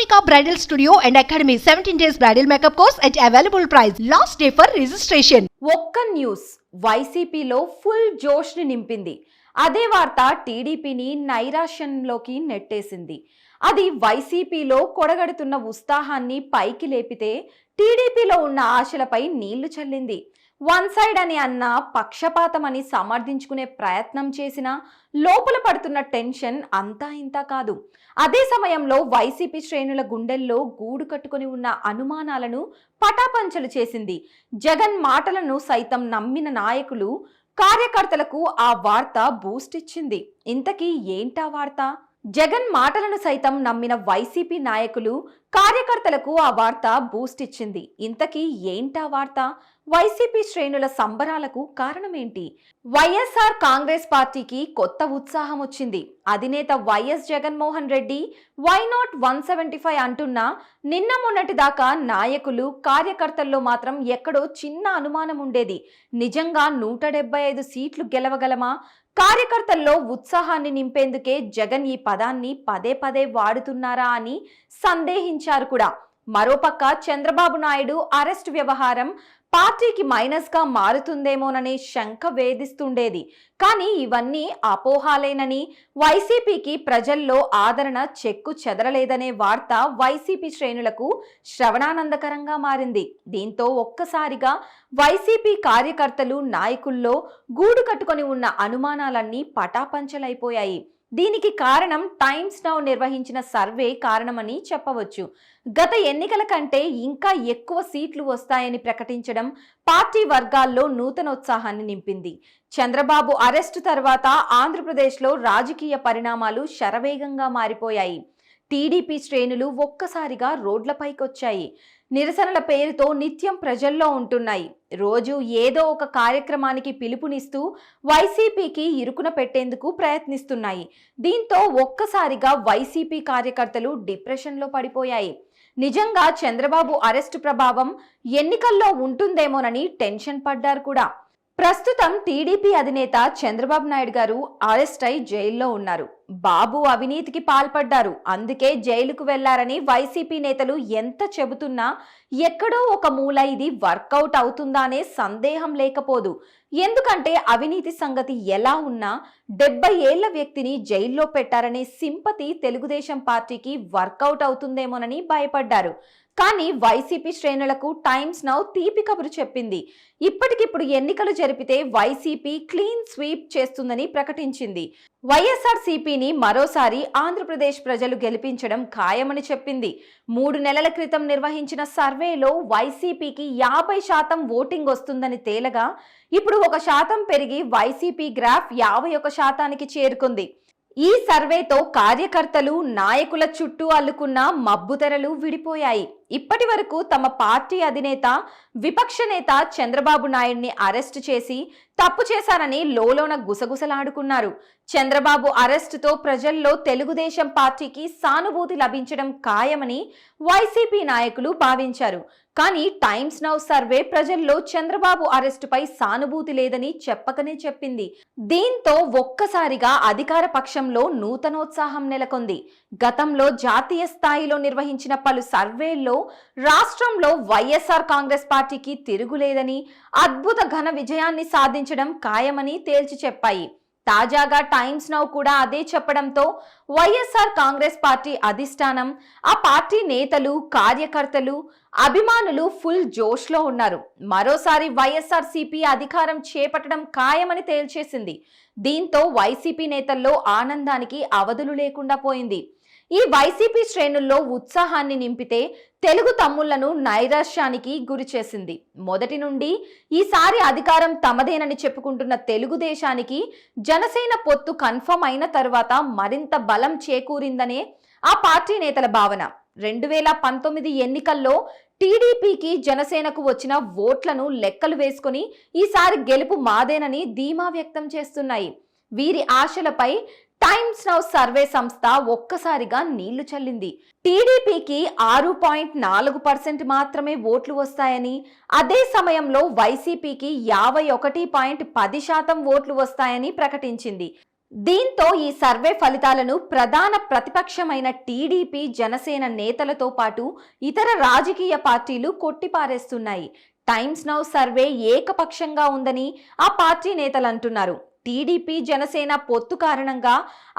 Monica Bridal Studio and Academy 17 days bridal makeup course at available price. Last day for registration. ఒక్క news వైసీపీలో full జోష్ ని నింపింది. అదే వార్త టీడీపీని నైరాశ్యంలోకి నెట్టేసింది. అది వైసీపీలో కొడగడుతున్న ఉత్సాహాన్ని పైకి లేపితే టీడీపీలో ఉన్న ఆశలపై నీళ్లు చల్లింది. వన్ సైడ్ అని అన్న పక్షపాతమని సమర్థించుకునే ప్రయత్నం చేసినా లోపల పడుతున్న టెన్షన్ అంతా ఇంతా కాదు. అదే సమయంలో వైసీపీ శ్రేణుల గుండెల్లో గూడు కట్టుకుని ఉన్న అనుమానాలను పటాపంచలు చేసింది. జగన్ మాటలను సైతం నమ్మిన నాయకులు, కార్యకర్తలకు ఆ వార్త బూస్ట్ ఇచ్చింది. ఇంతకీ ఏంటా వార్త? జగన్ మాటలను సైతం నమ్మిన వైసీపీ నాయకులు, కార్యకర్తలకు ఆ వార్త బూస్ట్ ఇచ్చింది. ఇంతకీ ఏంటా వార్త? వైసీపీ శ్రేణుల సంబరాలకు కారణమేంటి? వైఎస్ఆర్ కాంగ్రెస్ పార్టీకి కొత్త ఉత్సాహం వచ్చింది. అధినేత వైఎస్ జగన్మోహన్ రెడ్డి వై నాట్ 175 అంటున్నా నిన్న మొన్నటి దాకా నాయకులు, కార్యకర్తల్లో మాత్రం ఎక్కడో చిన్న అనుమానం ఉండేది. నిజంగా 175 సీట్లు గెలవగలమా? కార్యకర్తల్లో ఉత్సాహాన్ని నింపేందుకే జగన్ ఈ పదాన్ని పదే పదే వాడుతున్నారా అని సందేహించారు కూడా. మరోపక్క చంద్రబాబు నాయుడు అరెస్ట్ వ్యవహారం పార్టీకి మైనస్ గా మారుతుందేమోననే శంక వేధిస్తుండేది. కానీ ఇవన్నీ అపోహాలేనని, వైసీపీకి ప్రజల్లో ఆదరణ చెక్కు చెదరలేదనే వార్త వైసీపీ శ్రేణులకు శ్రవణానందకరంగా మారింది. దీంతో ఒక్కసారిగా వైసీపీ కార్యకర్తలు, నాయకుల్లో గూడు కట్టుకొని ఉన్న అనుమానాలన్నీ పటాపంచలైపోయాయి. దీనికి కారణం టైమ్స్ నౌ నిర్వహించిన సర్వే కారణమని చెప్పవచ్చు. గత ఎన్నికల కంటే ఇంకా ఎక్కువ సీట్లు వస్తాయని ప్రకటించడం పార్టీ వర్గాల్లో నూతనోత్సాహాన్ని నింపింది. చంద్రబాబు అరెస్టు తర్వాత ఆంధ్రప్రదేశ్లో రాజకీయ పరిణామాలు శరవేగంగా మారిపోయాయి. టీడీపీ శ్రేణులు ఒక్కసారిగా రోడ్లపైకొచ్చాయి. నిరసనల పేరుతో నిత్యం ప్రజల్లో ఉంటున్నాయి. రోజు ఏదో ఒక కార్యక్రమానికి పిలుపునిస్తూ వైసీపీకి ఇరుకున పెట్టేందుకు ప్రయత్నిస్తున్నాయి. దీంతో ఒక్కసారిగా వైసీపీ కార్యకర్తలు డిప్రెషన్లో పడిపోయాయి. నిజంగా చంద్రబాబు అరెస్టు ప్రభావం ఎన్నికల్లో ఉంటుందేమోనని టెన్షన్ పడ్డారు కూడా. ప్రస్తుతం టీడీపీ అధినేత చంద్రబాబు నాయుడు గారు అరెస్ట్ అయి జైల్లో ఉన్నారు. బాబు అవినీతికి పాల్పడ్డారు, అందుకే జైలుకు వెళ్లారని వైసీపీ నేతలు ఎంత చెబుతున్నా ఎక్కడో ఒక మూల ఇది వర్కౌట్ అవుతుందా అనే సందేహం లేకపోదు. ఎందుకంటే అవినీతి సంగతి ఎలా ఉన్నా 70 ఏళ్ల వ్యక్తిని జైల్లో పెట్టారనే సింపతి తెలుగుదేశం పార్టీకి వర్కౌట్ అవుతుందేమోనని భయపడ్డారు. కానీ వైసీపీ శ్రేణులకు టైమ్స్ నౌ తీపి కబురు చెప్పింది. ఇప్పటికిప్పుడు ఎన్నికలు జరిపితే వైసీపీ క్లీన్ స్వీప్ చేస్తుందని ప్రకటించింది. వైఎస్ఆర్సీపీని మరోసారి ఆంధ్రప్రదేశ్ ప్రజలు గెలిపించడం ఖాయమని చెప్పింది. 3 నెలల క్రితం నిర్వహించిన సర్వేలో వైసీపీకి 50% ఓటింగ్ వస్తుందని తేలగా ఇప్పుడు 1% పెరిగి వైసీపీ గ్రాఫ్ 51%కి చేరుకుంది. ఈ సర్వేతో కార్యకర్తలు, నాయకుల చుట్టూ అల్లుకున్న మబ్బుతెరలు విడిపోయాయి. ఇప్పటి వరకు తమ పార్టీ అధినేత, విపక్ష నేత చంద్రబాబు నాయుడిని అరెస్టు చేసి తప్పు చేశారని లోలోన గుసగుసలాడుకున్నారు. చంద్రబాబు అరెస్టుతో ప్రజల్లో తెలుగుదేశం పార్టీకి సానుభూతి లభించడం ఖాయమని వైసీపీ నాయకులు భావించారు. కానీ టైమ్స్ నౌ సర్వే ప్రజల్లో చంద్రబాబు అరెస్టుపై సానుభూతి లేదని చెప్పకనే చెప్పింది. దీంతో ఒక్కసారిగా అధికార పక్షంలో నూతనోత్సాహం నెలకొంది. గతంలో జాతీయ స్థాయిలో నిర్వహించిన పలు సర్వేల్లో రాష్ట్రంలో వైఎస్ఆర్ కాంగ్రెస్ పార్టీకి తిరుగులేదని, అద్భుత ఘన విజయాన్ని సాధించడం ఖాయమని తేల్చి చెప్పాయి. తాజాగా టైమ్స్ నౌ కూడా అదే చెప్పడంతో వైఎస్ఆర్ కాంగ్రెస్ పార్టీ అధిష్టానం, ఆ పార్టీ నేతలు, కార్యకర్తలు, అభిమానులు ఫుల్ జోష్లో ఉన్నారు. మరోసారి వైఎస్ఆర్సీపీ అధికారం చేపట్టడం ఖాయమని తేల్చేసింది. దీంతో వైసీపీ నేతల్లో ఆనందానికి అవధులు లేకుండా పోయింది. ఈ వైసీపీ శ్రేణుల్లో ఉత్సాహాన్ని నింపితే తెలుగు తమ్ముళ్లను నైరాశ్యానికి గురి చేసింది. మొదటి నుండి ఈసారి అధికారం తమదేనని చెప్పుకుంటున్న తెలుగుదేశానికి జనసేన పొత్తు కన్ఫర్మ్ అయిన తర్వాత మరింత బలం చేకూరిందనే ఆ పార్టీ నేతల భావన. 2019 ఎన్నికల్లో టీడీపీకి, జనసేనకు వచ్చిన ఓట్లను లెక్కలు వేసుకుని ఈసారి గెలుపు మాదేనని ధీమా వ్యక్తం చేస్తున్నాయి. వీరి ఆశలపై టైమ్స్ నౌ సర్వే సంస్థ ఒక్కసారిగా నీళ్లు చల్లింది. టీడీపీకి 6.4% మాత్రమే ఓట్లు వస్తాయని, అదే సమయంలో వైసీపీకి 51.10% ఓట్లు వస్తాయని ప్రకటించింది. దీంతో ఈ సర్వే ఫలితాలను ప్రధాన ప్రతిపక్షమైన టీడీపీ, జనసేన నేతలతో పాటు ఇతర రాజకీయ పార్టీలు కొట్టిపారేస్తున్నాయి. టైమ్స్ నౌ సర్వే ఏకపక్షంగా ఉందని ఆ పార్టీ నేతలు అంటున్నారు. టీడీపీ, జనసేన పొత్తు కారణంగా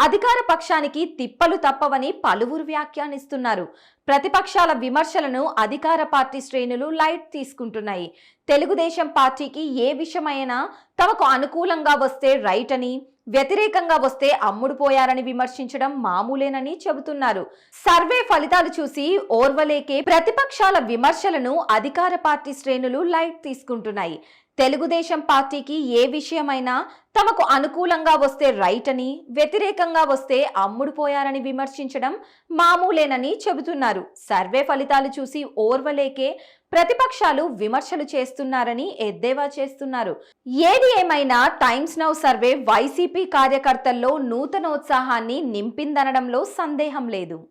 అధికార పక్షానికి తిప్పలు తప్పవని పలువురు వ్యాఖ్యానిస్తున్నారు. ప్రతిపక్షాల విమర్శలను అధికార పార్టీ శ్రేణులు లైట్ తీసుకుంటున్నాయి. తెలుగుదేశం పార్టీకి ఏ విషయమైనా తమకు అనుకూలంగా వస్తే రైట్ అని, వ్యతిరేకంగా వస్తే అమ్ముడుపోయారని విమర్శించడం మామూలేనని చెబుతున్నారు. సర్వే ఫలితాలు చూసి ఓర్వలేకే ప్రతిపక్షాల విమర్శలను అధికార పార్టీ శ్రేణులు లైట్ తీసుకుంటున్నాయి. తెలుగుదేశం పార్టీకి ఏ విషయమైనా తమకు అనుకూలంగా వస్తే రైట్ అని, వ్యతిరేకంగా వస్తే అమ్ముడుపోయారని విమర్శించడం మామూలేనని చెబుతున్నారు. సర్వే ఫలితాలు చూసి ఓర్వలేకే ప్రతిపక్షాలు విమర్శలు చేస్తున్నారని ఎద్దేవా చేస్తున్నారు. ఏది ఏమైనా టైమ్స్ నౌ సర్వే వైసీపీ కార్యకర్తల్లో నూతనోత్సాహాన్ని నింపిందనడంలో సందేహం లేదు.